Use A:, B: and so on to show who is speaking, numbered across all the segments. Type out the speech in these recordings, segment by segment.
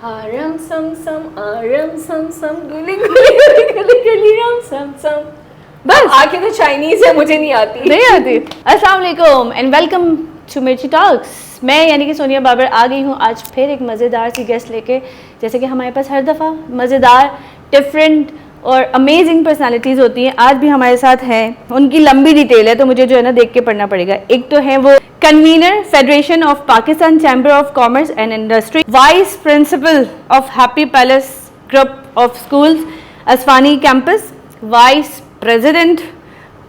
A: आरम सम सम आरम सम सम गुली गुली गुली गुली गुली रम सम सम।
B: बस
A: आके तो चाइनीज है, मुझे नहीं आती।
B: नहीं आती। अस्सलाम वालेकुम एंड वेलकम टू मिर्ची टॉक्स। मैं यानी कि सोनिया बाबर आ गई हूँ आज फिर एक मज़ेदार सी गेस्ट लेके। जैसे कि हमारे पास हर दफ़ा मज़ेदार डिफरेंट और अमेजिंग पर्सनालिटीज़ होती हैं, आज भी हमारे साथ हैं। उनकी लंबी डिटेल है तो मुझे जो है ना देख के पढ़ना पड़ेगा। एक तो है वो convener federation of Pakistan chamber of commerce and industry, vice principal of Happy palace group of schools Asfani campus, vice president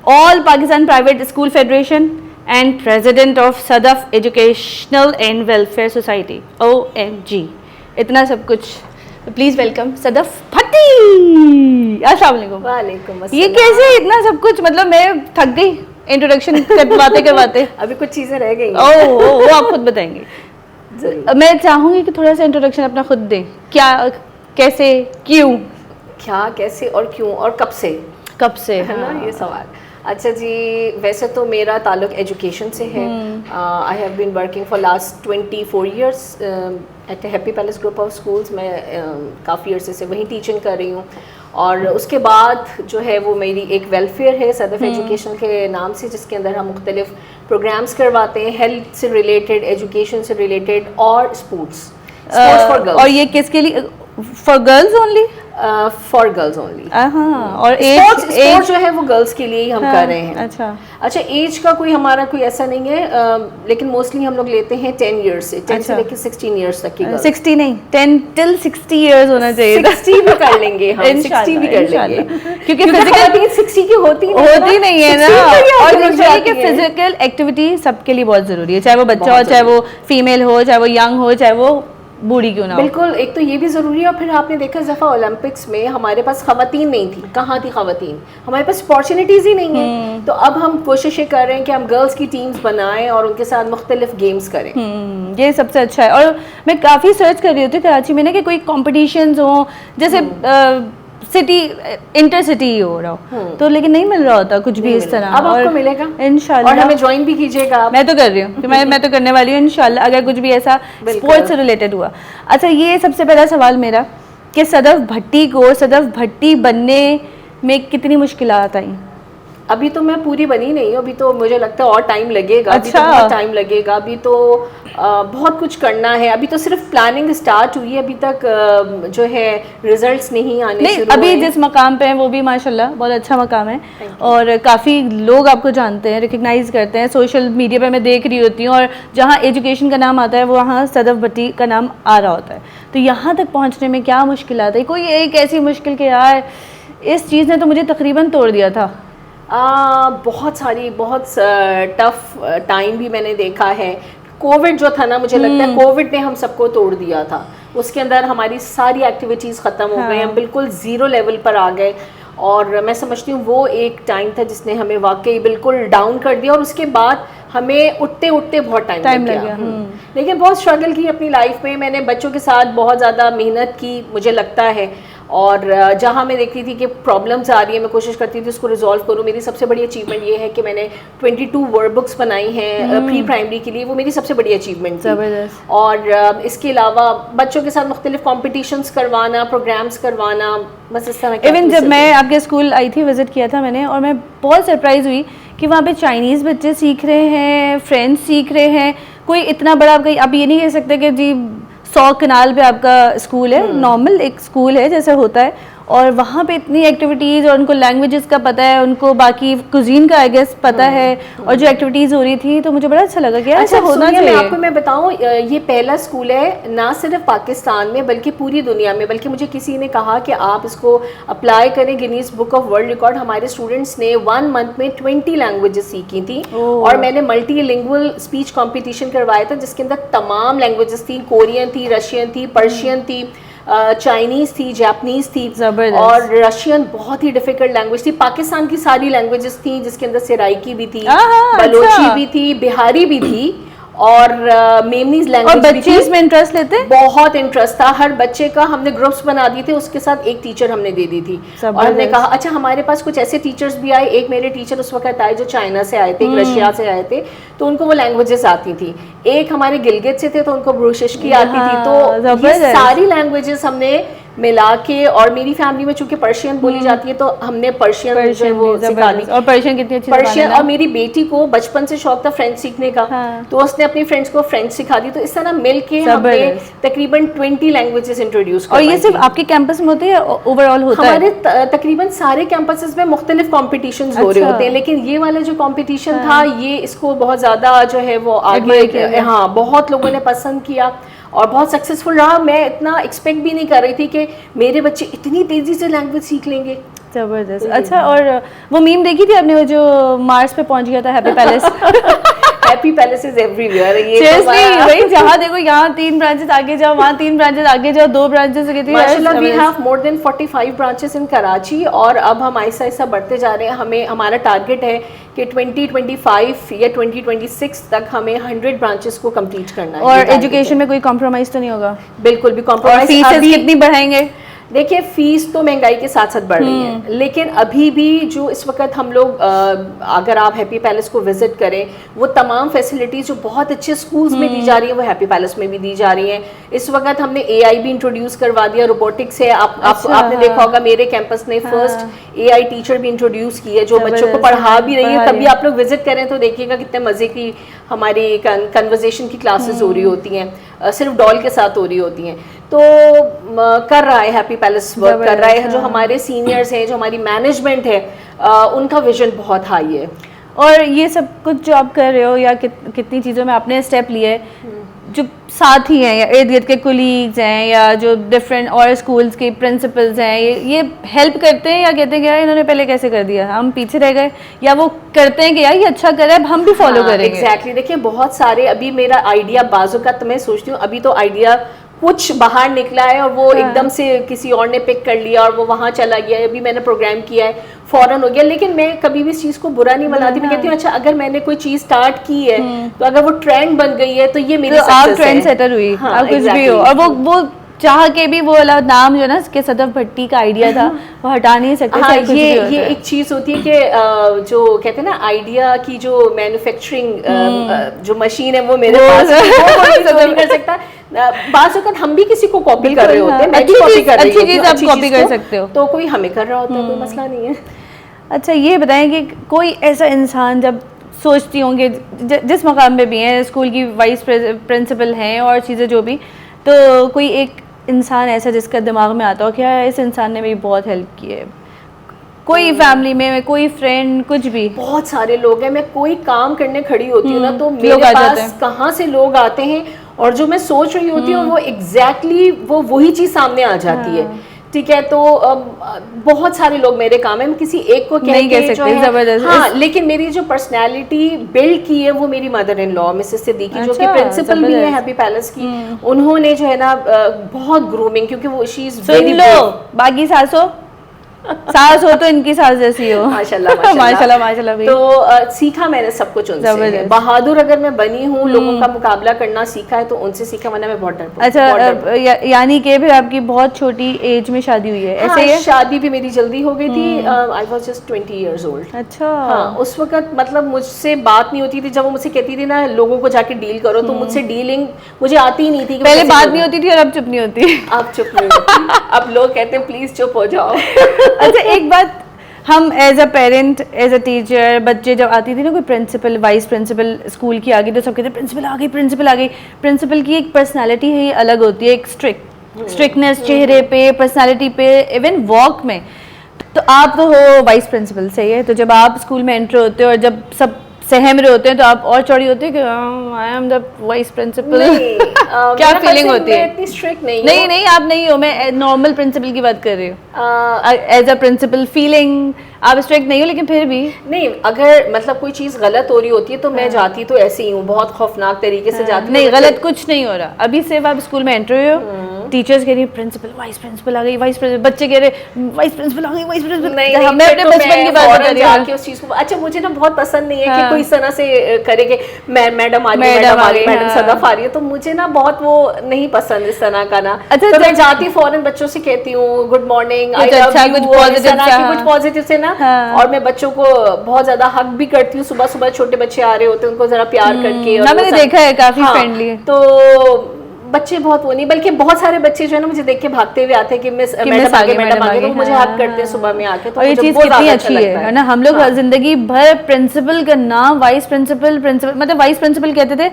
B: all Pakistan private school federation and president of Sadaf educational and welfare society. OMG, इतना सब कुछ। Please welcome Sadaf Bhatti. अस्सलाम वालेकुम।
A: वालेकुम अस्सलाम।
B: ये कैसे इतना सब कुछ, मतलब मैं थक गई इंट्रोडक्शन करवाते करवाते।
A: अभी कुछ चीजें रह गई।
B: वो आप खुद बताएंगे। मैं चाहूंगी कि थोड़ा सा इंट्रोडक्शन अपना खुद दें। क्या, कैसे, क्यों,
A: क्या, कैसे और क्यों और कब से है ना ये सवाल। अच्छा जी, वैसे तो मेरा ताल्लुक एजुकेशन से है। I have been working for last 24 years at happy palace group of schools. मैं काफ़ी अरसे से वहीं टीचिंग कर रही हूँ। और उसके बाद जो है वो मेरी एक वेलफेयर है सदफ एजुकेशन के नाम से, जिसके अंदर हम मुख्तलिफ प्रोग्राम्स करवाते हैं हेल्थ से रिलेटेड, एजुकेशन से रिलेटेड और स्पोर्ट्स फॉर गर्ल्स।
B: और ये किसके लिए? For girls only?
A: For girls only.
B: और
A: एज जो है वो गर्ल्स के लिए ही हम कर रहे हैं। अच्छा, एज का कोई हमारा कोई ऐसा नहीं है, लेकिन मोस्टली हम लोग लेते हैं 10 ईयर्स से, 10 से लेकर 16 ईयर्स तक की गर्ल्स।
B: 60 नहीं, 10 till 60 ईयर्स होना चाहिए।
A: 60 भी कर लेंगे हम, 60 भी कर लेंगे, क्योंकि फिजिकल 60 की होती
B: नहीं है ना। और मुझे कि फिजिकल एक्टिविटी सबके लिए बहुत जरूरी है, चाहे वो बच्चा हो, चाहे वो फीमेल हो, चाहे वो यंग हो, चाहे वो बूढ़ी क्यों ना हो।
A: बिल्कुल, एक तो ये भी ज़रूरी है। और फिर आपने देखा इस दफ़ा ओलंपिक्स में हमारे पास ख़वातीन नहीं थी। कहाँ थी ख़वातीन? हमारे पास अपॉर्चुनिटीज़ ही नहीं है। तो अब हम कोशिशें कर रहे हैं कि हम गर्ल्स की टीम्स बनाएं और उनके साथ मुख्तलिफ गेम्स करें।
B: ये सबसे अच्छा है। और मैं काफ़ी सर्च कर रही थी कराची में ना कि कोई कॉम्पिटिशन्स हो, जैसे सिटी इंटर सिटी हो रहा हो, तो लेकिन नहीं मिल रहा होता कुछ भी इस तरह।
A: अब आपको मिलेगा
B: इंशाल्लाह।
A: और हमें ज्वाइन भी कीजिएगा आप।
B: मैं तो कर रही हूँ मैं तो करने वाली हूँ इंशाल्लाह, अगर कुछ भी ऐसा स्पोर्ट्स से रिलेटेड हुआ। अच्छा, ये सबसे पहला सवाल मेरा कि सदफ भट्टी को सदफ भट्टी बनने में कितनी मुश्किलात आई?
A: अभी तो मैं पूरी बनी नहीं हूँ, अभी तो मुझे लगता है और टाइम लगेगा।
B: अच्छा।
A: अभी तो बहुत टाइम लगेगा, अभी तो बहुत कुछ करना है। अभी तो सिर्फ प्लानिंग स्टार्ट हुई है, अभी तक जो है रिजल्ट्स नहीं आने शुरू
B: अभी
A: हुए।
B: जिस मकाम पे हैं वो भी माशाल्लाह बहुत अच्छा मकाम है और काफ़ी लोग आपको जानते हैं, रिकग्नाइज करते हैं। सोशल मीडिया पे मैं देख रही होती हूँ और जहाँ एजुकेशन का नाम आता है वहाँ सदफ भट्टी का नाम आ रहा होता है। तो यहाँ तक पहुँचने में क्या मुश्किल आता है? कोई एक ऐसी मुश्किल के यार इस चीज़ ने तो मुझे तकरीबन तोड़ दिया था।
A: बहुत टफ टाइम भी मैंने देखा है। कोविड जो था ना, मुझे लगता है कोविड ने हम सबको तोड़ दिया था। उसके अंदर हमारी सारी एक्टिविटीज़ ख़त्म हो गई, हम बिल्कुल ज़ीरो लेवल पर आ गए। और मैं समझती हूँ वो एक टाइम था जिसने हमें वाकई बिल्कुल डाउन कर दिया। और उसके बाद हमें उठते उठते बहुत टाइम लग गया। लेकिन बहुत स्ट्रगल की अपनी लाइफ में। मैंने बच्चों के साथ बहुत ज़्यादा मेहनत की, मुझे लगता है। और जहाँ मैं देखती थी कि प्रॉब्लम्स आ रही है, मैं कोशिश करती थी उसको रिजॉल्व करूँ। मेरी सबसे बड़ी अचीवमेंट ये है कि मैंने 22 वर्ड बुक्स बनाई हैं प्री प्राइमरी के लिए। वो मेरी सबसे बड़ी अचीवमेंट थी। और इसके अलावा बच्चों के साथ मुख्तलिफ कॉम्पिटिशन्स करवाना, प्रोग्राम्स करवाना, बस इस तरह।
B: इवन जब मैं आपके स्कूल आई थी, विजिट किया था मैंने, और मैं बहुत सरप्राइज हुई कि वहाँ पे चाइनीज़ बच्चे सीख रहे हैं, फ्रेंच सीख रहे हैं। कोई इतना बड़ा आप ये नहीं कह सकते कि जी 100 कनाल पे आपका स्कूल है, नॉर्मल एक स्कूल है जैसे होता है। और वहाँ पे इतनी एक्टिविटीज़, और उनको लैंग्वेजेस का पता है, उनको बाकी कुजीन का आई गेस पता है, और जो एक्टिविटीज़ हो रही थी तो मुझे बड़ा अच्छा लगा कि ऐसा होना चाहिए।
A: आपको मैं बताऊँ, ये पहला स्कूल है ना सिर्फ पाकिस्तान में बल्कि पूरी दुनिया में। बल्कि मुझे किसी ने कहा कि आप इसको अप्लाई करें Guinness book of world record. हमारे स्टूडेंट्स ने 1 मंथ में 20 लैंग्वेजेस सीखी थी। और मैंने मल्टीलिंगुअल स्पीच कॉम्पिटिशन करवाया था जिसके अंदर तमाम लैंग्वेजेस थी। कोरियन थी, रशियन थी, पर्शियन थी, चाइनीज़ थी, जापानीज़ थी, और रशियन बहुत ही डिफिकल्ट लैंग्वेज थी। पाकिस्तान की सारी लैंग्वेजेस थी जिसके अंदर सिराइकी भी थी, बलोची भी थी, बिहारी भी थी, और मेमनीज
B: और
A: लैंग्वेज
B: बच्चे इसमें इंटरेस्ट लेते हैं?
A: बहुत इंटरेस्ट था। हर बच्चे का हमने ग्रुप्स बना दिए थे, उसके साथ एक टीचर हमने दे दी थी। और हमने कहा अच्छा हमारे पास कुछ ऐसे टीचर्स भी आए। एक मेरे टीचर उस वक्त आए जो चाइना से आए थे, एक रशिया से आए थे, तो उनको वो लैंग्वेजेस आती थी। एक हमारे गिलगित से थे तो उनको ब्रूशिशकी आती थी। तो ये सारी लैंग्वेजेस हमने मिला के, और मेरी फैमिली में चूंकि पर्शियन बोली जाती है तो हमने पर्शियन जो है वो सिखा दी।
B: और पर्शियन कितनी अच्छी
A: पर्शियन, और मेरी बेटी को बचपन से शौक था फ्रेंच सीखने का। तो उसने अपनी फ्रेंड्स को फ्रेंच सिखा दी। तो इस तरह मिल के हमने तकरीबन 20 लैंग्वेजेस इंट्रोड्यूस
B: और ये सिर्फ आपके कैंपस में होते हैं ओवरऑल होता है?
A: हमारे तकरीबन सारे कैंपसेस में मुख्तलिफ कॉम्पिटिशन्स हो रहे होते हैं, लेकिन ये वाला जो कॉम्पिटिशन था ये इसको बहुत ज्यादा जो है वो आगे, हाँ बहुत लोगों ने पसंद किया और बहुत सक्सेसफुल रहा। मैं इतना एक्सपेक्ट भी नहीं कर रही थी कि मेरे बच्चे इतनी तेजी से लैंग्वेज सीख लेंगे।
B: जबरदस्त। अच्छा, और वो मीम देखी थी आपने, वो जो मार्स पे पहुंच गया था, happy palace?
A: Happy palace is everywhere.
B: Seriously भाई, जहाँ देखो यहाँ 3 ब्रांचेस आगे जाओ, वहाँ 3 ब्रांचेस आगे जाओ, 2 ब्रांचेस कहती है।
A: माशाल्लाह we have more than 45 branches in Karachi, और अब हम आहिस्ता आहिस्ता बढ़ते जा रहे हैं। हमें हमारा टारगेट है कि 2025 या 2026 तक हमें 100 ब्रांचेस को कंप्लीट करना है।
B: और एजुकेशन में कोई कॉम्प्रोमाइज तो नहीं होगा?
A: बिल्कुल भी कॉम्प्रोमाइज।
B: फीस कितनी बढ़ाएंगे?
A: देखिए फीस तो महंगाई के साथ साथ बढ़ रही है, लेकिन अभी भी जो इस वक्त हम लोग अगर आप हैप्पी पैलेस को विजिट करें, वो तमाम फैसिलिटीज जो बहुत अच्छे स्कूल्स में दी जा रही है वो हैप्पी पैलेस में भी दी जा रही हैं। इस वक्त हमने AI भी इंट्रोड्यूस करवा दिया, रोबोटिक्स है। आपने देखा होगा मेरे कैंपस ने फर्स्ट AI टीचर भी इंट्रोड्यूस की है जो बच्चों को पढ़ा भी रही है। कभी आप लोग विजिट करें तो देखिएगा कितने मजे की हमारी कन्वर्सेशन की क्लासेस हो रही होती हैं, सिर्फ डॉल के साथ हो रही होती हैं। तो कर रहा है हैप्पी पैलेस, वर्क कर रहा है। जो हमारे सीनियर्स हैं, जो हमारी मैनेजमेंट है, उनका विजन बहुत हाई है।
B: और ये सब कुछ जो आप कर रहे हो या कितनी चीज़ों में आपने स्टेप लिए है, जो साथी हैं या इर्द गिर्द के कोलीग्स हैं या जो डिफरेंट और स्कूल्स के प्रिंसिपल्स हैं, ये हेल्प करते हैं या कहते हैं कि यार इन्होंने पहले कैसे कर दिया, हम पीछे रह गए, या वो करते हैं कि यार ये अच्छा कर रहा है, अब हम भी फॉलो करेंगे?
A: एग्जैक्टली। देखिए बहुत सारे, अभी मेरा आइडिया बाजू का तो मैं सोचती हूँ अभी तो आइडिया कुछ बाहर निकला है और वो एकदम से किसी और ने पिक कर लिया और वो वहाँ चला गया। अभी मैंने प्रोग्राम किया है, फौरन हो गया। लेकिन मैं कभी भी इस चीज़ को बुरा नहीं मनाती। मैं कहती हूँ अच्छा अगर मैंने कोई चीज़ स्टार्ट की है तो अगर वो ट्रेंड बन गई है तो ये मेरी सक्सेस है।
B: आप ट्रेंड सेटर हुई, आप कुछ भी हो। और वो चाह के भी वो वाला नाम जो ना कि सदफ भट्टी का आइडिया था वो हटा नहीं सकते।
A: हाँ, ये एक चीज़ होती है कि जो कहते हैं ना आइडिया की जो मैन्युफैक्चरिंग जो मशीन है वो मेरे पास है, वो कोई नहीं कर सकता। बाज़ वक़्त हम भी किसी को कॉपी कर रहे होते हैं, मैं भी कॉपी कर रही हूँ,
B: अच्छी चीज़ आप कॉपी कर सकते हो,
A: तो कोई हमें कर रहा होता है, कोई मसला नहीं है।
B: अच्छा ये बताएं कि कोई ऐसा इंसान जब सोचती होंगे जिस मकाम पे भी हैं, स्कूल की वाइस प्रिंसिपल हैं और चीज़ें जो भी, तो कोई एक इंसान ऐसा जिसका दिमाग में आता हो कि यार इस इंसान ने मेरी बहुत हेल्प की है, कोई फैमिली में, कोई फ्रेंड, कुछ भी? बहुत
A: सारे लोग हैं। मैं कोई काम करने खड़ी होती हूँ ना तो मेरे पास कहाँ से लोग आते हैं और जो मैं सोच रही होती हूँ वो एग्जैक्टली वही चीज़ सामने आ जाती है। ठीक है, तो बहुत सारे लोग मेरे काम है, मैं किसी एक को
B: नहीं कह सकते, जबरदस्त।
A: हाँ, लेकिन मेरी जो पर्सनालिटी बिल्ड की है वो मेरी mother in law Mrs Siddiqui, जो कि प्रिंसिपल भी है हैप्पी पैलेस की, उन्होंने जो है ना बहुत ग्रूमिंग, क्योंकि वो शी इज वेरी
B: बाकी सासों सास हो तो इनकी सास जैसी हो।
A: माशाल्लाह
B: माशाल्लाह माशाल्लाह।
A: तो सीखा मैंने सब कुछ उनसे। बहादुर अगर मैं बनी हूँ, लोगों का मुकाबला करना सीखा है तो उनसे सीखा, वरना मैं बहुत डरती हूँ।
B: अच्छा, यानी कि फिर आपकी बहुत छोटी एज में शादी हुई है? ऐसे ही
A: शादी भी मेरी जल्दी हो गई थी। I was just 20 years old.
B: अच्छा।
A: हाँ, उस वक्त मतलब मुझसे बात नहीं होती थी। जब वो मुझसे कहती थी ना लोगों को जाके डील करो, तो मुझसे डीलिंग मुझे आती ही नहीं थी।
B: पहले बात नहीं होती थी और अब चुप नहीं होती।
A: अब चुप नहीं होती, अब लोग कहते हैं प्लीज चुप हो जाओ।
B: अच्छा एक बात, हम as a parent, as a teacher, बच्चे जब आती थी ना कोई प्रिंसिपल, वाइस प्रिंसिपल स्कूल की आ गई तो सब कहते प्रिंसिपल आ गई, प्रिंसिपल आ गई। प्रिंसिपल की एक पर्सनालिटी है, अलग होती है, एक स्ट्रिक्टनेस चेहरे पे, पर्सनालिटी पे, इवन वॉक में। तो आप तो हो वाइस प्रिंसिपल, सही है। तो जब आप स्कूल में एंटर होते हो और जब सब सहम रहे होते हैं तो आप और चौड़ी होती है कि I am the vice principal? क्या फीलिंग होती है?
A: इतनी स्ट्रिक्ट नहीं,
B: नहीं आप नहीं हो, मैं नॉर्मल प्रिंसिपल की बात कर रही हूँ। एज अ प्रिंसिपल फीलिंग आप स्ट्रिक्ट नहीं हो लेकिन फिर भी
A: नहीं, अगर मतलब कोई चीज गलत हो रही होती है तो मैं जाती तो ऐसे ही हूँ, बहुत खौफनाक तरीके से जाती हूँ।
B: नहीं, गलत कुछ नहीं हो रहा। अभी सिर्फ आप स्कूल में एंटर हुए हो, टीचर्स कह रही प्रिंसिपल वाइस प्रिंसिपल आ गई, वाइस प्रिंसिपल, बच्चे कह रहे वाइस प्रिंसिपल आ गई, वाइस प्रिंसिपल।
A: नहीं,
B: मैं अपने बचपन की बात कर रही हूँ
A: उस चीज को। अच्छा, मुझे ना बहुत पसंद नहीं है कि कोई इस तरह से करे कि मैडम आ रही है, मैडम सदफ आ रही है, तो मुझे ना बहुत वो नहीं पसंद इस तरह का ना।
B: अच्छा,
A: तो मैं जाती फौरन बच्चों से कहती हूँ good morning, I love you, कुछ पॉजिटिव से ना। और मैं बच्चों को बहुत ज्यादा हक भी करती हूँ। सुबह सुबह छोटे बच्चे आ रहे होते हैं, उनको जरा प्यार करके।
B: मैंने देखा है काफी फ्रेंडली है।
A: तो बच्चे बहुत वो नहीं, बल्कि बहुत सारे बच्चे जो है ना मुझे देख के भागते हुए आते हैं कि मिस मैडम आगे, तो मुझे हक करते हैं सुबह में आके। तो
B: और ये चीज कितनी अच्छी है ना। हम लोग जिंदगी भर प्रिंसिपल का नाम वाइस प्रिंसिपल मतलब वाइस प्रिंसिपल कहते थे,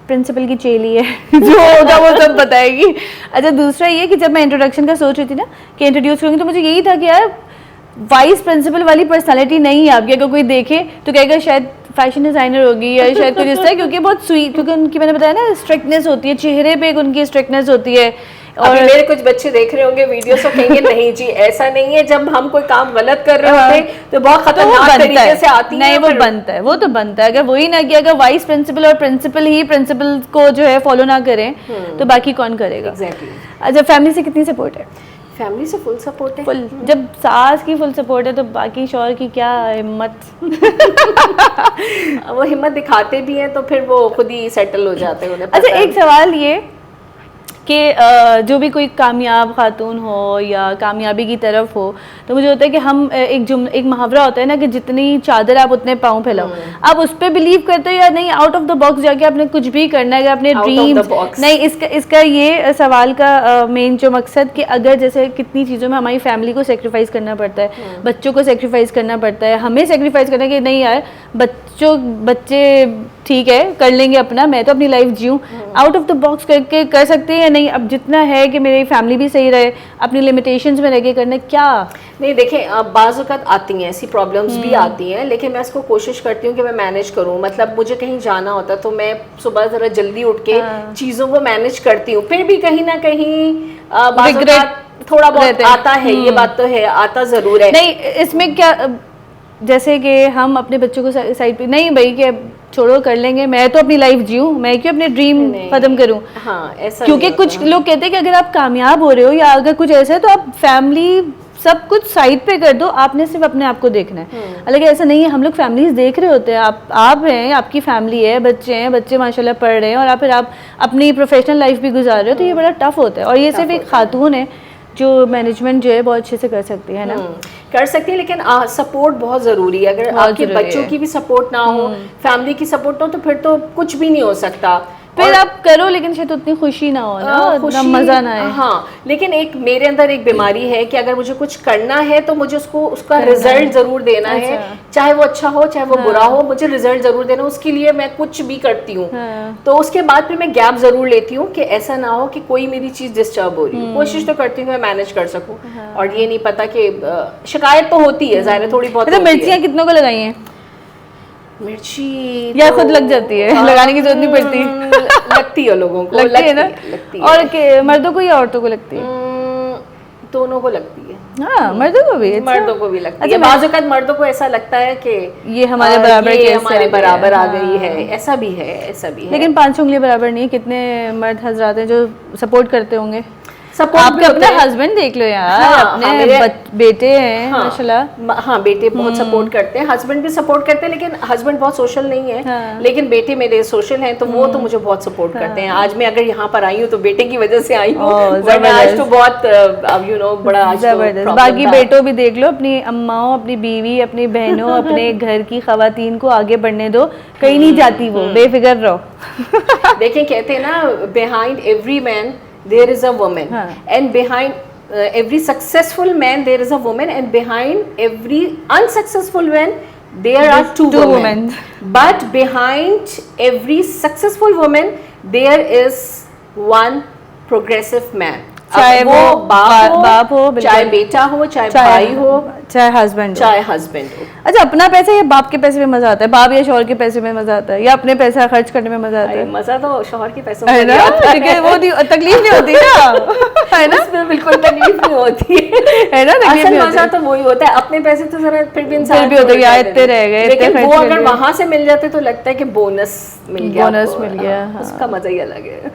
B: प्रिंसिपल की चेली है जो होगा वो सब बताएगी। अच्छा, दूसरा ये कि जब मैं इंट्रोडक्शन का सोच रही थी ना कि इंट्रोड्यूस करूंगी, तो मुझे यही था कि यार वाइस प्रिंसिपल वाली पर्सनालिटी नहीं है आपकी। अगर कोई देखे तो कहेगा शायद फैशन डिजाइनर होगी या शायद कुछ इस तरह, क्योंकि बहुत स्वीट, क्योंकि उनकी मैंने बताया ना स्ट्रिक्टनेस होती है, चेहरे पे एक उनकी स्ट्रिक्टनेस होती है।
A: और मेरे कुछ बच्चे देख रहे होंगे वीडियो तो कहेंगे नहीं जी ऐसा नहीं है, जब हम कोई काम गलत कर रहे होते तो बहुत खतरनाक तरीके से आती है।
B: नहीं, वो बनता है, वो तो बनता है। अगर वही ना कि अगर वाइस प्रिंसिपल और प्रिंसिपल ही प्रिंसिपल को जो है फॉलो ना करें तो बाकी कौन करेगा।
A: एग्जैक्टली।
B: अच्छा, फैमिली से कितनी सपोर्ट है?
A: फैमिली से फुल सपोर्ट है।
B: फुल। जब सास की फुल सपोर्ट है तो बाकी शौहर की क्या हिम्मत।
A: वो हिम्मत दिखाते भी हैं तो फिर वो खुद ही सेटल हो जाते हैं।
B: अच्छा, एक सवाल ये कि जो भी कोई कामयाब खातून हो या कामयाबी की तरफ हो, तो मुझे होता है कि हम एक मुहावरा होता है ना कि जितनी चादर आप उतने पाँव फैलाओ। आप उस पर बिलीव करते हो या नहीं? आउट ऑफ द बॉक्स जाके आपने कुछ भी करना है, अपने ड्रीम्स नहीं। इसका ये सवाल का मेन जो मकसद कि अगर जैसे कितनी चीज़ों में हमारी फैमिली को सेक्रीफाइस करना पड़ता है, बच्चों को सेक्रीफाइस करना पड़ता है, हमें सेक्रीफाइस करना है कि नहीं यार बच्चे ठीक है कर लेंगे अपना, मैं तो अपनी लाइफ जीऊँ। आउट ऑफ द बॉक्स करके कर सकते हैं या नहीं? अब जितना है कि मेरी फैमिली भी सही रहे, अपनी लिमिटेशंस में रह के करना क्या
A: नहीं। देखें, बाज़ वक़्त आती हैं ऐसी प्रॉब्लम्स भी आती हैं, लेकिन मैं इसको कोशिश करती हूँ कि मैं मैनेज करूँ। मतलब मुझे कहीं जाना होता तो मैं सुबह ज़रा जल्दी उठ के चीज़ों को मैनेज करती हूँ। फिर भी कहीं ना कहीं बाज़ वक़्त थोड़ा बहुत आता है, ये बात तो है, आता ज़रूर है।
B: नहीं, इसमें क्या जैसे कि हम अपने बच्चों को साइड पे नहीं भाई कि छोड़ो कर लेंगे, मैं तो अपनी लाइफ जीऊँ, मैं क्यों अपने ड्रीम खत्म करूँ।
A: हाँ, ऐसा
B: क्योंकि कुछ लोग कहते हैं कि अगर आप कामयाब हो रहे हो या अगर कुछ ऐसा है तो आप फैमिली सब कुछ साइड पे कर दो, आपने सिर्फ अपने आप को देखना है। हालांकि ऐसा नहीं है, हम लोग फैमिलीज देख रहे होते हैं। आप हैं, आपकी फैमिली है, बच्चे माशाल्लाह पढ़ रहे हैं और फिर आप अपनी प्रोफेशनल लाइफ भी गुजार रहे हो, तो ये बड़ा टफ होता है। और ये सिर्फ एक खातून है जो मैनेजमेंट जो है बहुत अच्छे से कर सकती है ना।
A: कर सकती है, लेकिन सपोर्ट बहुत ज़रूरी है। अगर आपके बच्चों की भी सपोर्ट ना हो, फैमिली की सपोर्ट ना हो, तो फिर तो कुछ भी नहीं हो सकता।
B: फिर आप करो लेकिन शायद उतनी खुशी ना हो ना, उतना मजा ना आए।
A: हाँ, लेकिन मेरे अंदर एक बीमारी है कि अगर मुझे कुछ करना है तो मुझे उसका रिजल्ट जरूर देना है, चाहे वो अच्छा हो चाहे वो बुरा हो, मुझे रिजल्ट जरूर देना। उसके लिए मैं कुछ भी करती हूँ। तो उसके बाद फिर मैं गैप जरूर लेती हूँ कि ऐसा ना हो कि कोई मेरी चीज डिस्टर्ब हो रही है। कोशिश तो करती हूँ मैं मैनेज कर सकूँ। और ये नहीं पता कि शिकायत तो होती है, ज़ाहिर है थोड़ी बहुत।
B: मिर्चियाँ कितनों को लगाई हैं?
A: मिर्ची
B: या खुद लग जाती है, लगाने की जरूरत नहीं पड़ती।
A: लगती है लोगों को,
B: लगती है ना। और मर्दों को या औरतों को लगती है?
A: दोनों को लगती है।
B: हाँ, मर्दों को भी।
A: मर्दों को भी लगती है। बाज़ वक़्त मर्दों को ऐसा लगता है कि
B: ये हमारे बराबर
A: आ गई है। ऐसा भी है।
B: लेकिन 5 उंगलियां बराबर नहीं है। कितने मर्द हजरात हैं जो सपोर्ट करते होंगे।
A: सपोर्ट
B: आपके अपने हस्बैंड देख लो यार। हाँ, अपने बेटे हैं माशाल्लाह।
A: हाँ, बेटे बहुत सपोर्ट करते हैं, हस्बैंड भी सपोर्ट करते हैं, लेकिन हस्बैंड बहुत सोशल नहीं है। लेकिन बेटे मेरे सोशल हैं, तो वो तो मुझे बहुत सपोर्ट करते हैं। आज मैं अगर यहाँ पर आई हूँ तो बेटे की वजह से आई हूँ। आज तो बहुत बड़ा
B: जबरदस्त। बाकी बेटों भी देख लो, अपनी अम्माओं, अपनी बीवी, अपनी बहनों, अपने घर की खवातीन को आगे बढ़ने दो, कहीं नहीं जाती वो, बेफिक्र रहो।
A: देखें, कहते हैं ना, behind every man there is a woman, and behind every successful man there is a woman, and behind every unsuccessful man there are two women. But behind every successful woman there is one progressive man.
B: चाहे वो बाप हो,
A: चाहे बेटा हो, चाहे भाई हो,
B: चाहे हस्बैंड
A: हो।
B: अच्छा, अपना पैसा या बाप के पैसे में मजा आता है? बाप या शौहर के पैसे में मजा आता है या अपने पैसा खर्च करने में मजा आता है?
A: मजा तो शौहर के पैसों में आता है।
B: वो तकलीफ नहीं होती ना। है ना,
A: उसमें बिल्कुल तकलीफ नहीं होती
B: है ना, तकलीफ
A: असल
B: नहीं
A: मजा
B: होती।
A: तो वही होता है, अपने पैसे तो जरा फिर भी इंसान
B: भी होता है,
A: छोड़
B: यार
A: देता
B: इतने
A: है।
B: रह गए,
A: लेकिन
B: इतने
A: वो
B: खर्च कर
A: अगर
B: लिए।
A: वहां से मिल जाते तो लगता है कि बोनस मिल गया,
B: बोनस
A: आपको।
B: मिल गया, हाँ।
A: उसका मजा ही अलग है।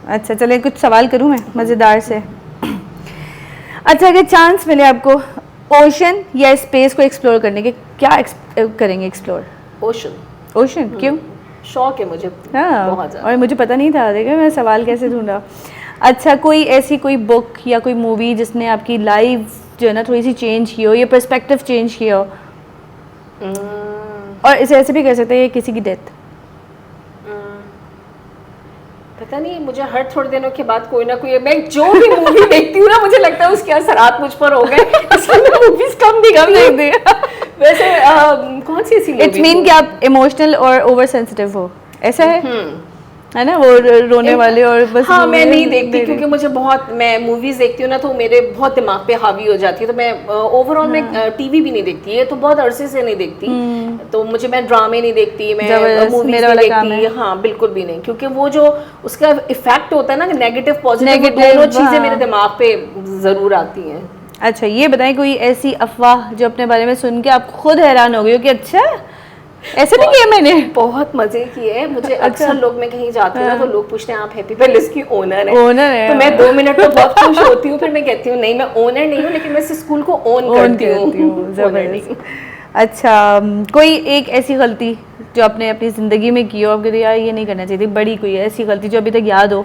B: अच्छा चलिए कुछ सवाल करूं मैं मज़ेदार से। अच्छा अगर चांस मिले आपको ओशन या स्पेस को एक्सप्लोर करने के, क्या करेंगे एक्सप्लोर?
A: ओशन।
B: ओशन क्यों?
A: शौक है मुझे
B: हाँ,
A: बहुत ज्यादा।
B: और मुझे पता नहीं था, देखा मैं सवाल कैसे ढूंढा। अच्छा कोई ऐसी कोई बुक या कोई मूवी जिसने आपकी लाइफ जो है ना थोड़ी सी चेंज की हो, या पर्सपेक्टिव चेंज किया हो, और इसे ऐसे भी कह सकते हैं किसी की डेथ?
A: पता नहीं, मुझे हर थोड़े दिनों के बाद कोई ना कोई, मैं जो भी मूवी देखती हूँ ना मुझे लगता है उसके असरात मुझ पर हो गए, इसलिए मैं मूवीज कम देखती हूँ। वैसे कौन सी ऐसी
B: इट्स मीन कि आप इमोशनल और ओवर सेंसिटिव हो, ऐसा है ना, वो रोने वाले और बस।
A: हाँ, मैं नहीं देखती क्योंकि मुझे बहुत, मैं मूवीज देखती हूँ ना तो मेरे बहुत दिमाग पे हावी हो जाती है, तो मैं ओवरऑल मैं टीवी भी नहीं देखती है, तो बहुत अरसे से नहीं देखती। तो मुझे, मैं ड्रामे नहीं देखती, मैं मूवीज नहीं देखती, हाँ बिल्कुल भी नहीं, क्योंकि वो जो उसका इफेक्ट होता है ना, नेगेटिव पॉजिटिव, दोनों चीजें मेरे दिमाग पे जरूर आती हैं।
B: अच्छा ये बताएं कोई ऐसी अफवाह जो अपने बारे में सुन के आप खुद हैरान हो गए हो कि अच्छा ऐसे भी किया मैंने?
A: बहुत मजे की है मुझे। अक्सर लोग, मैं कहीं जाती हूँ ना तो लोग पूछते हैं आप हैप्पी पैलेस की ओनर है?
B: ओनर है,
A: तो मैं 2 मिनट तो बहुत खुश होती हूँ, फिर मैं कहती हूँ नहीं मैं ओनर नहीं हूँ, लेकिन मैं इस स्कूल को ओन करती हूँ।
B: अच्छा कोई एक ऐसी गलती जो आपने अपनी जिंदगी में की हो, आप कहते यार ये नहीं करना चाहिए, बड़ी कोई ऐसी गलती जो अभी तक याद हो,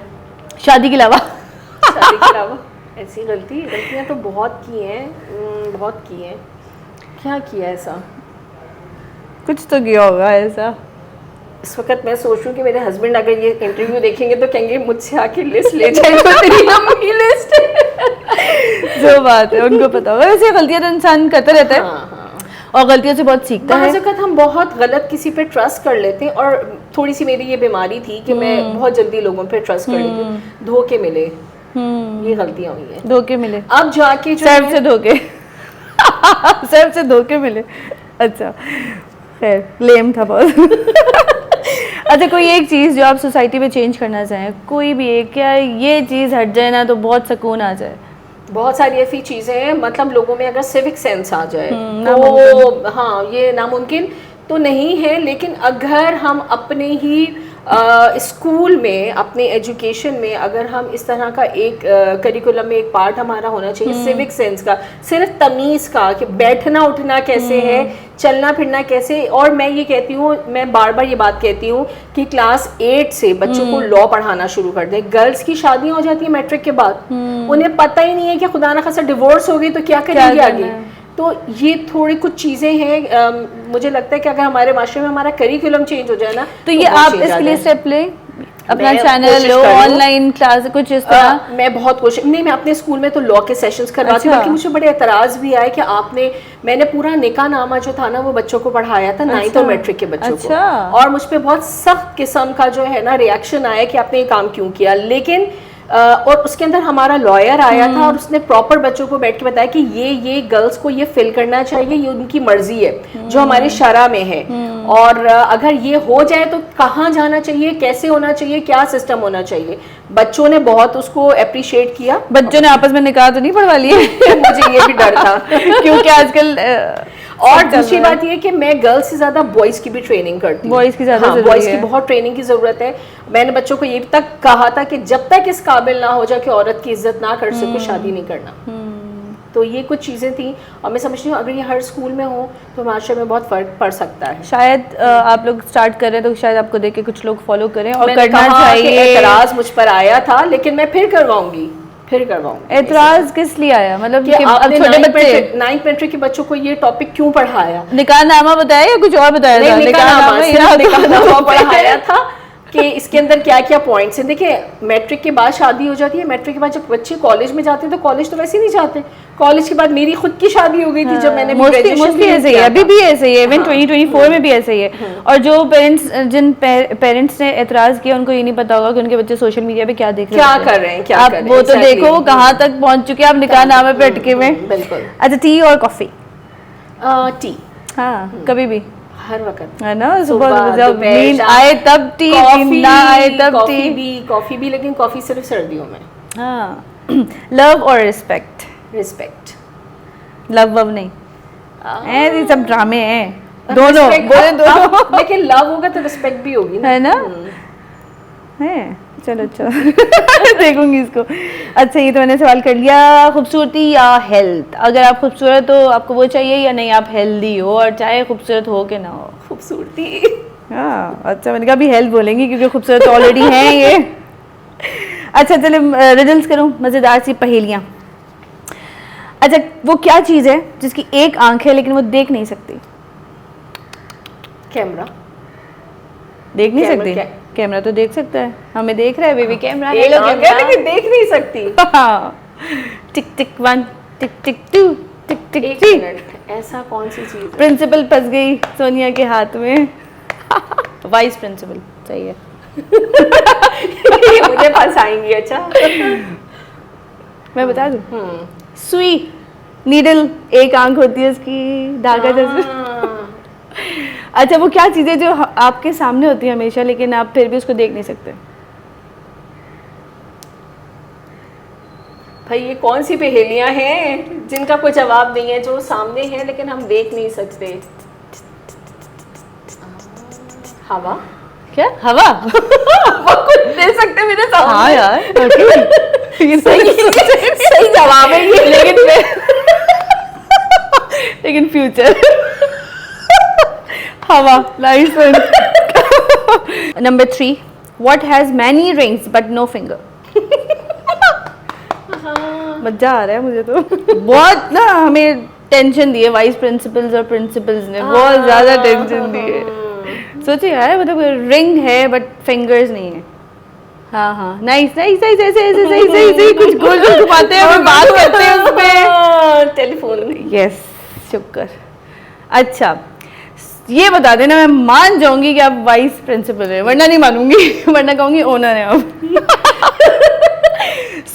B: शादी के अलावा?
A: शादी के अलावा ऐसी गलतियाँ तो बहुत की हैं, बहुत की हैं। क्या किया ऐसा?
B: कुछ तो किया होगा ऐसा।
A: इस वक्त मैं सोच रही हूँ कि मेरे हस्बैंड अगर ये इंटरव्यू देखेंगे तो कहेंगे मुझसे आके लिस्ट ले जाए, तो तेरी लंबी लिस्ट है।
B: जो बात है उनको पता होगा, वैसे गलतियां तो इंसान करता रहता है।
A: हाँ।
B: और गलतियों से बहुत सीखता है।
A: वक्त हम बहुत गलत किसी पे ट्रस्ट कर लेते हैं, और थोड़ी सी मेरी ये बीमारी थी कि मैं बहुत जल्दी लोगों पे ट्रस्ट कर लेती हूँ, धोखे मिले, ये गलतियां हुई हैं।
B: धोखे मिले,
A: अब जाके जो
B: सर्फ से धोखे सर्फ से धोखे मिले। अच्छा खैर लेम था बहुत। अच्छा कोई एक चीज़ जो आप सोसाइटी में चेंज करना चाहें, कोई भी एक, क्या ये चीज़ हट जाए ना तो बहुत सुकून आ जाए?
A: बहुत सारी ऐसी चीज़ें हैं, मतलब लोगों में अगर सिविक सेंस आ जाए तो, हाँ ये नामुमकिन तो नहीं है, लेकिन अगर हम अपने ही स्कूल में, अपने एजुकेशन में, अगर हम इस तरह का एक करिकुलम में एक पार्ट हमारा होना चाहिए सिविक सेंस का, सिर्फ तमीज़ का, कि बैठना उठना कैसे है, चलना फिरना कैसे। और मैं ये कहती हूँ, मैं बार बार ये बात कहती हूँ कि क्लास 8 से बच्चों को लॉ पढ़ाना शुरू कर दें। गर्ल्स की शादियाँ हो जाती है मैट्रिक के बाद, उन्हें पता ही नहीं है कि खुदा ना खासा डिवोर्स हो गई तो क्या करेंगे आगे। तो ये थोड़ी कुछ चीज़ें हैं, मुझे लगता है कि अगर हमारे माशरे में हमारा करिकुलम चेंज हो जाए ना
B: तो ये आप इसके लिए स्टेप लें, अपना चैनल लो, ऑनलाइन क्लास कुछ इस तरह।
A: मैं बहुत कोशिश, नहीं मैं अपने स्कूल में तो लॉ के सेशंस करवाती हूँ। बल्कि मुझे बड़े एतराज़ भी आए कि मैंने पूरा निकाह नामा जो था ना वो बच्चों को पढ़ाया था, 9th और मैट्रिक के बच्चों को, और मुझ पर बहुत सख्त किस्म का जो है ना रिएक्शन आया कि आपने ये काम क्यों किया। लेकिन और उसके अंदर हमारा लॉयर आया था और उसने प्रॉपर बच्चों को बैठ के बताया कि ये गर्ल्स को ये फिल करना चाहिए, ये उनकी मर्जी है जो हमारी शरा में है, और अगर ये हो जाए तो कहाँ जाना चाहिए, कैसे होना चाहिए, क्या सिस्टम होना चाहिए। बच्चों ने बहुत उसको अप्रिशिएट किया।
B: बच्चों ने आपस में निकाह तो नहीं पढ़वा लिए?
A: मुझे ये भी डर था
B: क्योंकि आजकल
A: और दूसरी बात ये कि मैं गर्ल्स से ज्यादा बॉयज की भी ट्रेनिंग करती हूँ।
B: बॉयज की ज्यादा
A: बॉयज की बहुत ट्रेनिंग की जरूरत है। मैंने बच्चों को ये तक कहा था कि जब तक इस काबिल ना हो जाए कि औरत की इज्जत ना कर सके, शादी नहीं करना। तो ये कुछ चीज़ें थी, और मैं समझती हूँ अगर ये हर स्कूल में हो तो माशरे में बहुत फ़र्क पड़ सकता है।
B: शायद आप लोग स्टार्ट कर रहे हैं तो शायद आपको देख के कुछ लोग फॉलो करें और करना चाहिए।
A: एतराज़ मुझ पर आया था, लेकिन मैं फिर करवाऊंगी।
B: एतराज़ किस लिए आया? मतलब
A: कि अब छोटे बच्चे 9th मैट्रिक के बच्चों को ये टॉपिक क्यों पढ़ाया?
B: निकाह नामा बताया या कुछ और बताया था?
A: निकाह नामा पढ़ाया था कि इसके अंदर क्या क्या पॉइंट्स हैं। देखिए मैट्रिक के बाद शादी हो जाती है, मैट्रिक के बाद जब बच्चे कॉलेज में जाते हैं तो कॉलेज तो वैसे ही नहीं जाते। कॉलेज के बाद मेरी खुद की शादी हो गई थी जब मैंने
B: मोस्टली ऐसे ही है, अभी भी ऐसे ही है, इवन 2024 में भी ऐसे ही है। और जो जिन पेरेंट्स ने एतराज़ किया उनको ये नहीं पता होगा कि उनके बच्चे सोशल मीडिया पे क्या देख रहे हैं,
A: क्या कर रहे हैं, क्या
B: आप वो तो देखो वो कहाँ तक पहुँच चुके हैं आप निकाह नामे पे अटके में।
A: बिल्कुल।
B: अच्छा टी और कॉफ़ी?
A: टी,
B: हाँ कभी भी,
A: हर वक्त
B: है ना, सुबह जब नींद आए तब टी, नींद ना आए तब टी।
A: कॉफी भी, लेकिन कॉफी सिर्फ सर्दियों में।
B: हाँ लव और रिस्पेक्ट?
A: रिस्पेक्ट।
B: लव वव नहीं ये सब ड्रामे हैं, दोनों बोले दोनों।
A: लेकिन लव होगा तो रिस्पेक्ट भी होगी ना,
B: है ना? है, चलो अच्छा देखूंगी इसको। अच्छा ये तो मैंने सवाल कर लिया। खूबसूरती या हेल्थ? अगर आप खूबसूरत हो आपको वो चाहिए या नहीं आप हेल्दी हो, और चाहे खूबसूरत हो कि ना हो?
A: खूबसूरती।
B: हाँ अच्छा, मैंने कहा अभी हेल्थ बोलेंगी क्योंकि खूबसूरत ऑलरेडी हैं ये। अच्छा चले रिडल्स करूँ, मज़ेदार सी पहेलियाँ। अच्छा वो क्या चीज़ है जिसकी एक आंख है लेकिन वो देख नहीं सकती?
A: कैमरा।
B: देख नहीं
A: कैमरा
B: सकती? कैमरा तो देख सकता है, हमें देख रहा है बेबी कैमरा।
A: एक आंख है लेकिन देख नहीं सकती।
B: टिक टिक 1 टिक टिक 2 टिक टिक 3।
A: एक मिनट, ऐसा कौन सी चीज है?
B: प्रिंसिपल फंस गई सोनिया के हाथ में। वाइस प्रिंसिपल सही है।
A: मुझे फंसाएंगी। अच्छा
B: मैं बता दूं, सुई, नीडल, एक आंख होती है उसकी, धागा जैसे। अच्छा वो क्या चीज़ है जो आपके सामने होती है हमेशा लेकिन आप फिर भी उसको देख नहीं सकते?
A: भाई ये कौन सी पहेलियां हैं जिनका कोई जवाब नहीं है, जो सामने है लेकिन हम देख नहीं सकते? हवा।
B: क्या हवा?
A: वो कुछ दे सकते मेरे सामने।
B: हाँ यार
A: सही जवाब है ये।
B: लेकिन फ्यूचर हवा। Nice one. Number 3, what has many rings but no finger? मजा आ रहा है मुझे तो। बहुत ना हमें टेंशन दी है वाइस प्रिंसिपल्स और प्रिंसिपल्स ने, बहुत ज्यादा टेंशन दी है। सोचो यार मतलब रिंग है बट फिंगर्स नहीं है। हाँ हाँ नाइस नाइस नाइस, ऐसे ऐसे सही सही सही कुछ गोल गोल घुमाते हैं, हमें बात करते हैं उस पे।
A: टेलीफोन।
B: यस शुक्र। अच्छा ये बता देना, मैं मान जाऊंगी कि आप वाइस प्रिंसिपल है, वरना नहीं मानूंगी, वरना कहूंगी ओनर है आप।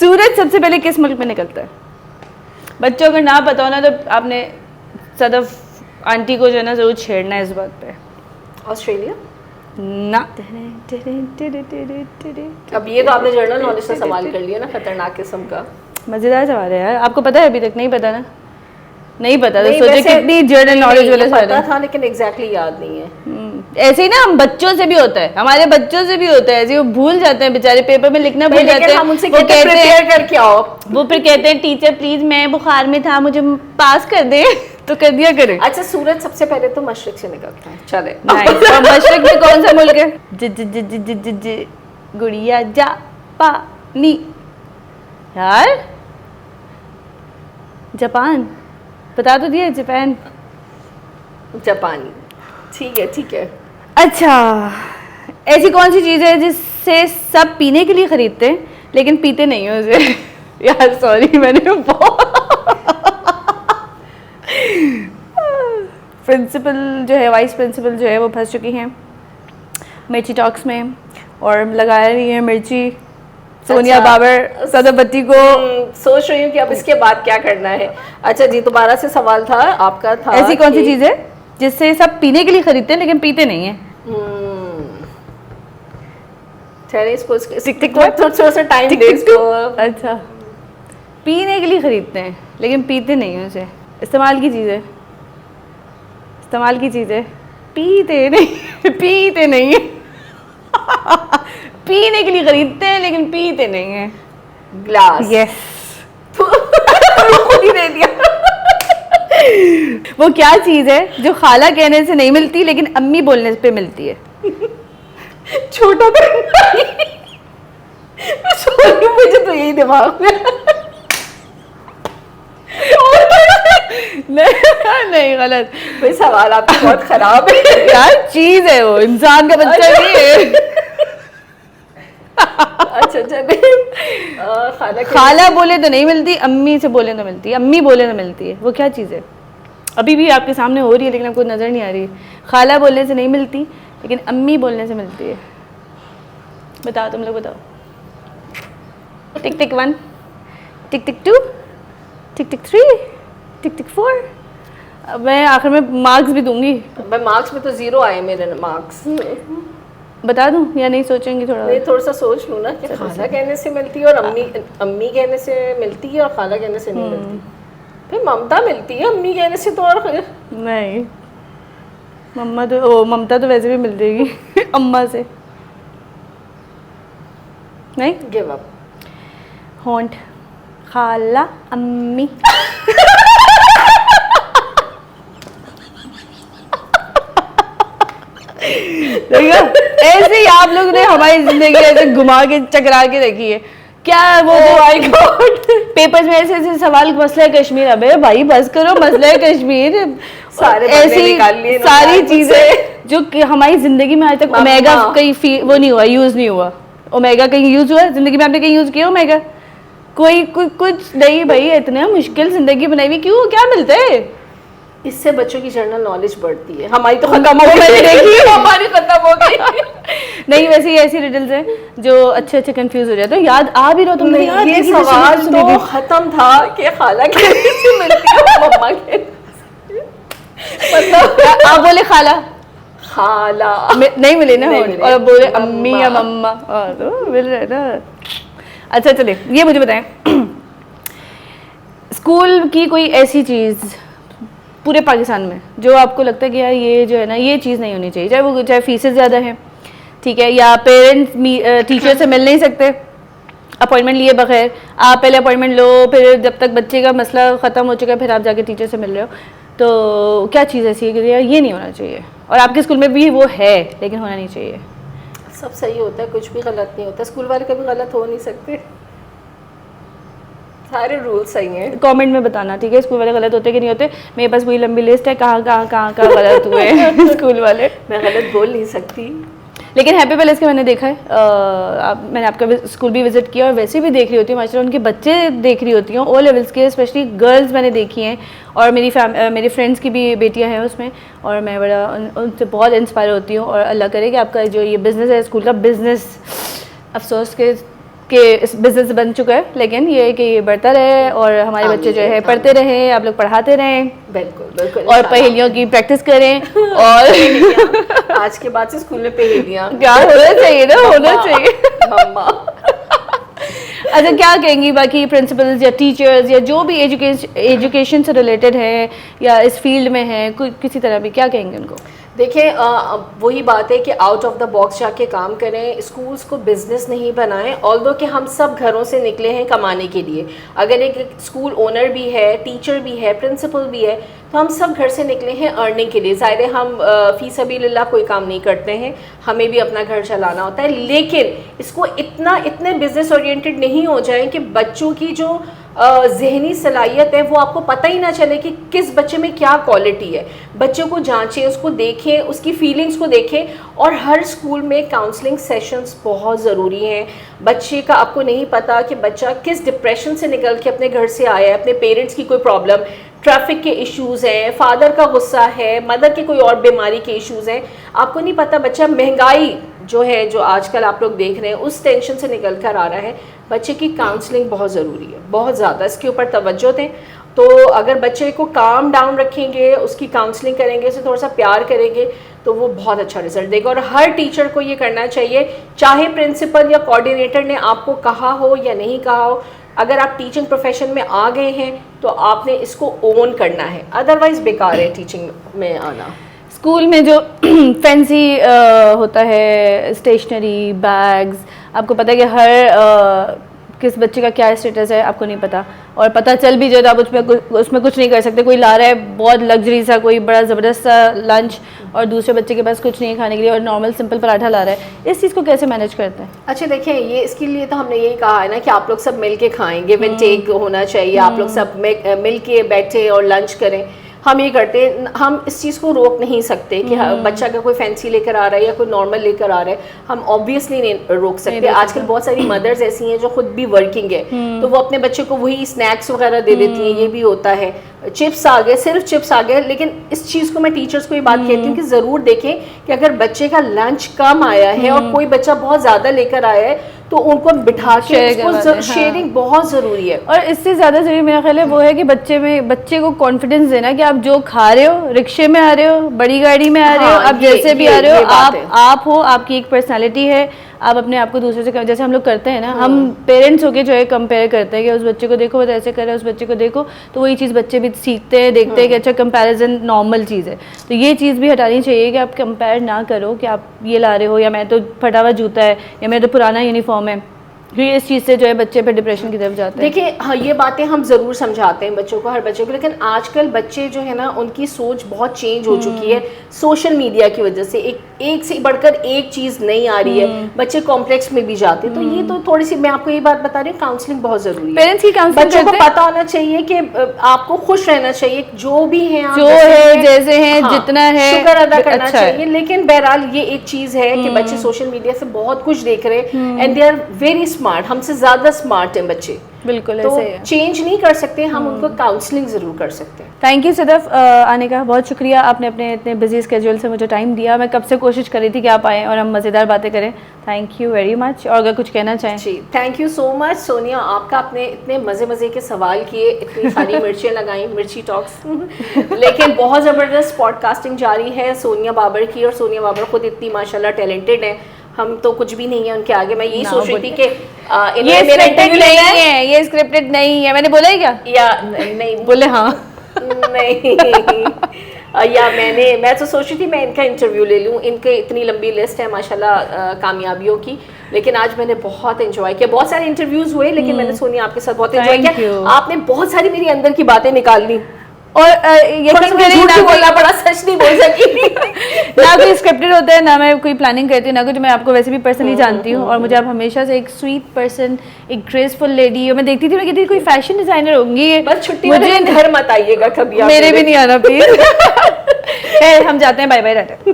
B: सूरज सबसे पहले किस मुल्क में निकलता है? बच्चों अगर ना पता हो ना तो आपने सदफ आंटी को जो है ना जरूर छेड़ना है इस बात पे।
A: ऑस्ट्रेलिया
B: ना।
A: अब ये तो आपने जनरल नॉलेज से सवाल कर लिया ना, खतरनाक किस्म का।
B: मजेदार सवाल है यार। आपको पता है अभी तक? नहीं पता ना? नहीं पता तो
A: नहीं,
B: सोचे
A: वैसे-
B: कितनी जनरल नॉलेज वाले सवाल
A: पता
B: है।
A: था लेकिन एग्जैक्टली याद नहीं है।
B: ऐसे ही ना हम बच्चों से भी होता है, हमारे बच्चों से भी होता है, ऐसे वो भूल जाते हैं बेचारे, पेपर में लिखना भूल जाते हैं।
A: हम उनसे
B: वो कहते
A: प्रिपेयर
B: हैं,
A: करके आओ।
B: वो फिर कहते हैं टीचर प्लीज मैं बुखार में था मुझे पास कर दे। तो कर दिया करें।
A: अच्छा सूरज सबसे पहले तो मशरिक से निकलता है। चले
B: नाइस। और मशरक में कौन सा मुल्क है? ज ज ज ज ज ज ज गुड़िया जापानी। यार जापान बता तो दिया, जापान।
A: जापानी। ठीक है ठीक है।
B: अच्छा ऐसी कौन सी चीज़ है जिससे सब पीने के लिए खरीदते हैं लेकिन पीते नहीं हो उसे? यार सॉरी मैंने प्रिंसिपल जो है, वाइस प्रिंसिपल जो है वो फंस चुकी हैं मिर्ची टॉक्स में और लगा रही है मिर्ची सोनिया बाबर सदाबती को।
A: सोच रही हूँ कि अब इसके बाद क्या करना है। अच्छा जी दोबारा से सवाल था आपका था
B: ऐसी कौन सी
A: कि-
B: चीज़ है जिससे सब पीने के लिए खरीदते हैं लेकिन पीते नहीं है?
A: ठहरे इसको
B: टिक टिक
A: थोड़ा सा टाइम दे इसको।
B: अच्छा पीने के लिए खरीदते हैं लेकिन पीते नहीं हैं उसे। इस्तेमाल की चीज़ है, इस्तेमाल की चीज़ है, पीते नहीं पीते नहीं है। पीने के लिए खरीदते हैं लेकिन पीते नहीं हैं।
A: ग्लास।
B: यस।
A: खुद ही दे दिया।
B: वो क्या चीज़ है जो खाला कहने से नहीं मिलती लेकिन अम्मी बोलने पे मिलती है?
A: छोटा मुझे तो यही दिमाग में।
B: नहीं गलत।
A: भाई सवाल आपके बहुत खराब है।
B: यार चीज़ है वो, इंसान का बच्चा नहीं है।
A: अच्छा चले खाना
B: खाला बोले तो नहीं मिलती, अम्मी से बोले तो मिलती है, अम्मी बोले तो मिलती है। वो क्या चीज़ है? अभी भी आपके सामने हो रही है लेकिन आपको नज़र नहीं आ रही। खाला बोलने से नहीं मिलती लेकिन अम्मी बोलने से मिलती है। बताओ तुम लोग बताओ। टिक टिक 1 टिक टिक 2 टिक टिक 3 टिक टिक 4। मैं आखिर में मार्क्स भी दूंगी।
A: मैं मार्क्स में तो 0 आए मेरे मार्क्स।
B: बता दूं या नहीं सोचेंगी थोड़ा?
A: नहीं, थोड़ा सा सोच लूँ ना कि खाला कहने से मिलती है और अम्मी कहने से मिलती है और खाला कहने से नहीं मिलती, फिर ममता मिलती है, अम्मी कहने से तो और
B: नहीं, ममता तो वैसे भी मिल जाएगी अम्मा से। नहीं,
A: गिव अप।
B: होंठ, खाला, अम्मी। देखो ऐसे ही आप लोग ने हमारी जिंदगी ऐसे घुमा के चकरा के रखी है। क्या वो पेपर्स में ऐसे ऐसे सवाल, मसला कश्मीर, अबे भाई बस करो, मसला कश्मीर,
A: सारे
B: ऐसी सारी चीजें जो कि हमारी जिंदगी में आज तक ओमेगा कहीं वो नहीं हुआ, यूज नहीं हुआ। ओमेगा कहीं यूज हुआ जिंदगी में? आपने कहीं यूज किया ओमेगा? कोई कुछ नहीं भाई, इतना मुश्किल जिंदगी बनाई हुई क्यों, क्या मिलता है
A: इससे? बच्चों की जनरल नॉलेज बढ़ती है, हमारी तो खत्म हो गई, हमारी खत्म हो गई।
B: नहीं, वैसे ही ऐसी रिडल्स हैं जो अच्छे अच्छे कंफ्यूज हो जाते हैं। याद आ भी रहा तुमने?
A: ये सवाल तो खत्म था कि खाला कहने से मिलती है, मम्मा के
B: मतलब आप बोले खाला,
A: खाला
B: नहीं मिले ना,
A: नहीं मिले।
B: और बोले अम्मी या मम्मा, तो मिल रहा है ना। अच्छा चले, ये मुझे बताएं, स्कूल की कोई ऐसी चीज़ पूरे पाकिस्तान में जो आपको लगता है कि यार ये जो है ना, ये चीज़ नहीं होनी चाहिए, चाहे फीसें ज़्यादा हैं, ठीक है, या पेरेंट्स टीचर से मिल नहीं सकते अपॉइंटमेंट लिए बगैर, आप पहले अपॉइंटमेंट लो, फिर जब तक बच्चे का मसला ख़त्म हो चुका है फिर आप जाके टीचर से मिल रहे हो, तो क्या चीज़ ऐसी है कि यार ये नहीं होना चाहिए, और आपके स्कूल में भी वो है लेकिन होना नहीं चाहिए?
A: सब सही होता है, कुछ भी गलत नहीं होता, स्कूल वाले कभी गलत हो नहीं सकते, सारे रूल सही हैं।
B: कमेंट में बताना, ठीक है, स्कूल वाले गलत होते कि नहीं होते। मेरे पास पूरी लंबी लिस्ट है कहाँ गलत हुए स्कूल वाले।
A: मैं गलत बोल नहीं सकती,
B: लेकिन हैप्पी पैलेस के मैंने देखा है, मैंने आपका स्कूल भी विजिट किया और वैसे भी देख रही होती हूँ, माशाल्लाह उनके बच्चे देख रही होती हूँ, ओ लेवल्स के, स्पेशली गर्ल्स मैंने देखी हैं, और मेरी फ्रेंड्स की भी बेटियाँ हैं उसमें, और मैं बड़ा उनसे बहुत इंस्पायर होती हूँ। और अल्लाह करे कि आपका जो ये बिज़नेस है, स्कूल का बिज़नेस, अफसोस के इस बिज़नेस बन चुका है, लेकिन ये है कि ये बढ़ता रहे और हमारे बच्चे जो है पढ़ते रहें, आप लोग पढ़ाते रहें,
A: बिल्कुल बिल्कुल,
B: और पहेलियों की प्रैक्टिस करें। और
A: आज के बाद से स्कूल में पहेलियां
B: क्या होना चाहिए ना, होना चाहिए
A: मम्मा।
B: अच्छा, क्या कहेंगी बाकी प्रिंसिपल्स या टीचर्स या जो भी एजुकेशन से रिलेटेड है या इस फील्ड में है किसी तरह भी, क्या कहेंगे उनको?
A: देखिए, वही बात है कि आउट ऑफ द बॉक्स जाके काम करें, स्कूल्स को बिजनेस नहीं बनाएं। ऑल्दो कि हम सब घरों से निकले हैं कमाने के लिए, अगर एक स्कूल ओनर भी है, टीचर भी है, प्रिंसिपल भी है, तो हम सब घर से निकले हैं अर्निंग के लिए। ज़ाहिर है हम फी सबीलिल्लाह कोई काम नहीं करते हैं, हमें भी अपना घर चलाना होता है, लेकिन इसको इतने बिजनेस ओरिएंटेड नहीं हो जाए कि बच्चों की जो ज़हनी सलाहियत है वो आपको पता ही ना चले कि किस बच्चे में क्या क्वालिटी है। बच्चों को जांचें, उसको देखें, उसकी फीलिंग्स को देखें, और हर स्कूल में काउंसलिंग सेशंस बहुत ज़रूरी हैं। बच्चे का आपको नहीं पता कि बच्चा किस डिप्रेशन से निकल के अपने घर से आया है, अपने पेरेंट्स की कोई प्रॉब्लम, ट्रैफिक के इश्यूज़ हैं, फादर का गुस्सा है, मदर के कोई और बीमारी के इश्यूज़ हैं, आपको नहीं पता बच्चा महंगाई जो है, जो आजकल आप लोग देख रहे हैं, उस टेंशन से निकल कर आ रहा है। बच्चे की काउंसलिंग बहुत ज़रूरी है, बहुत ज़्यादा, इसके ऊपर तवज्जो दें। तो अगर बच्चे को काम डाउन रखेंगे, उसकी काउंसलिंग करेंगे, उसे थोड़ा सा प्यार करेंगे, तो वो बहुत अच्छा रिजल्ट देगा। और हर टीचर को ये करना चाहिए, चाहे प्रिंसिपल या कोऑर्डिनेटर ने आपको कहा हो या नहीं कहा हो, अगर आप टीचिंग प्रोफेशन में आ गए हैं तो आपने इसको ओन करना है, अदरवाइज बेकार है टीचिंग में आना।
B: स्कूल में जो फैंसी होता है, स्टेशनरी, बैग्स, आपको पता है कि हर किस बच्चे का क्या स्टेटस है आपको नहीं पता, और पता चल भी जाए तो आप उसमें कुछ नहीं कर सकते। कोई ला रहा है बहुत लग्जरी सा, कोई बड़ा ज़बरदस्त सा लंच, और दूसरे बच्चे के पास कुछ नहीं है खाने के लिए और नॉर्मल सिंपल पराठा ला रहा है। इस चीज़ को कैसे मैनेज करते हैं?
A: अच्छा देखिए, ये इसके लिए तो हमने यही कहा है ना कि आप लोग सब मिल के खाएं, गिव एंड टेक होना चाहिए, आप लोग सब मिल के बैठे और लंच करें। हम ये करते हैं, हम इस चीज़ को रोक नहीं सकते कि बच्चा का कोई फैंसी लेकर आ रहा है या कोई नॉर्मल लेकर आ रहा है, हम ऑब्वियसली नहीं रोक सकते। आजकल बहुत सारी मदर्स ऐसी हैं जो खुद भी वर्किंग है, तो वो अपने बच्चे को वही स्नैक्स वगैरह दे देती हैं, ये भी होता है। चिप्स आ गए, सिर्फ चिप्स आ गए, लेकिन इस चीज़ को मैं टीचर्स को ये बात कहती हूँ कि ज़रूर देखें कि अगर बच्चे का लंच कम आया है और कोई बच्चा बहुत ज़्यादा लेकर आया है, तो तो उनको बिठा के
B: Share
A: उसको
B: करवाते हैं, हाँ।
A: शेयरिंग बहुत ज़रूरी है।
B: और इससे ज़्यादा जरूरी मेरा ख्याल है वो है कि बच्चे को कॉन्फिडेंस देना कि आप जो खा रहे हो, रिक्शे में आ रहे हो, बड़ी गाड़ी में आ रहे हो,
A: हाँ,
B: आप जैसे भी आ रहे
A: ये
B: हो,
A: बात है।
B: आप हो, आपकी एक पर्सनालिटी है, आप अपने आप को दूसरे से जैसे हम लोग करते हैं ना, हम पेरेंट्स होके जो है कंपेयर करते हैं कि उस बच्चे को देखो वो तो ऐसे कर रहा है, उस बच्चे को देखो, तो वही चीज़ बच्चे भी सीखते हैं, देखते हैं कि अच्छा कंपैरिजन नॉर्मल चीज़ है। तो ये चीज़ भी हटानी चाहिए कि आप कंपेयर ना करो कि आप ये ला रहे हो या मैं तो फटा हुआ जूता है या मेरा तो पुराना यूनिफॉर्म है, क्योंकि इस चीज़ से जो है बच्चे पे डिप्रेशन की तरफ जाते हैं।
A: देखिए हाँ, ये बातें हम ज़रूर समझाते हैं बच्चों को, हर बच्चे को, लेकिन आजकल बच्चे जो है ना उनकी सोच बहुत चेंज हो चुकी है सोशल मीडिया की वजह से। एक से बढ़कर एक चीज़ नहीं आ रही है, बच्चे कॉम्प्लेक्स में भी जाते हैं। तो ये तो थोड़ी सी मैं आपको ये बात बता रही हूँ, काउंसलिंग बहुत ज़रूरी है।
B: पेरेंट्स की काउंसलिंग
A: बच्चों को
B: करते हैं।
A: पता होना चाहिए कि आपको खुश रहना चाहिए, जो भी है आप
B: जो है जैसे हैं,
A: हाँ,
B: जितना है
A: शुक्र अदा करना
B: अच्छा है।
A: चाहिए। लेकिन बहरहाल ये एक चीज़ है कि बच्चे सोशल मीडिया से बहुत कुछ देख रहे हैं and they are very smart, हमसे ज़्यादा स्मार्ट हैं बच्चे।
B: बिल्कुल
A: तो
B: ऐसे ही है।
A: चेंज नहीं कर सकते हम, उनको काउंसलिंग ज़रूर कर सकते हैं।
B: थैंक यू सदफ आने का बहुत शुक्रिया, आपने अपने इतने बिजी स्केड्यूल से मुझे टाइम दिया। मैं कब से कोशिश कर रही थी कि आप आएँ और हम मज़ेदार बातें करें। Thank you very much. और अगर कुछ कहना चाहें।
A: जी thank you so much Sonia, आपका आपने इतने मज़े के सवाल किए, इतनी सारी मिर्चें लगाई, मिर्ची टॉक्स लेकिन बहुत ज़बरदस्त पॉडकास्टिंग जारी है सोनिया बाबर की। और सोनिया बाबर खुद इतनी माशाल्लाह टैलेंटेड है, हम तो कुछ भी नहीं है उनके आगे। मैं यही सोच रही थी कि
B: ये
A: मेरा
B: स्क्रिप्टेड
A: इंटरव्यू
B: नहीं
A: लेना है
B: है, ये स्क्रिप्टेड नहीं है, मैंने बोला है क्या?
A: या नहीं
B: बोले हाँ।
A: नहीं या मैं तो सोच रही थी मैं इनका इंटरव्यू ले लूँ, इनके इतनी लंबी लिस्ट है माशाल्लाह कामयाबियों की। लेकिन आज मैंने बहुत एंजॉय किया, बहुत सारे इंटरव्यूज हुए लेकिन मैंने सोनिया आपके साथ बहुत एंजॉय
B: Thank
A: किया।
B: you.
A: आपने बहुत सारी मेरी अंदर की बातें निकाल ली
B: और
A: थोड़ा सा
B: यकीन
A: झूठ
B: करिए
A: भी
B: ना
A: बोलना पड़ा, सच नहीं बोल सकी
B: ना कोई स्क्रिप्टेड होता है, ना मैं कोई प्लानिंग करती हूँ, ना कुछ। मैं आपको वैसे भी पर्सनली जानती हूँ और मुझे आप हमेशा से एक स्वीट पर्सन, एक ग्रेसफुल लेडी। और मैं देखती थी, मैं कहती थी कोई फैशन डिजाइनर होंगी।
A: बस छुट्टी वाले दिन घर मत आइएगा कभी आप
B: मेरे भी नहीं आना प्लीज। हम जाते हैं, बाय बाय टाटा।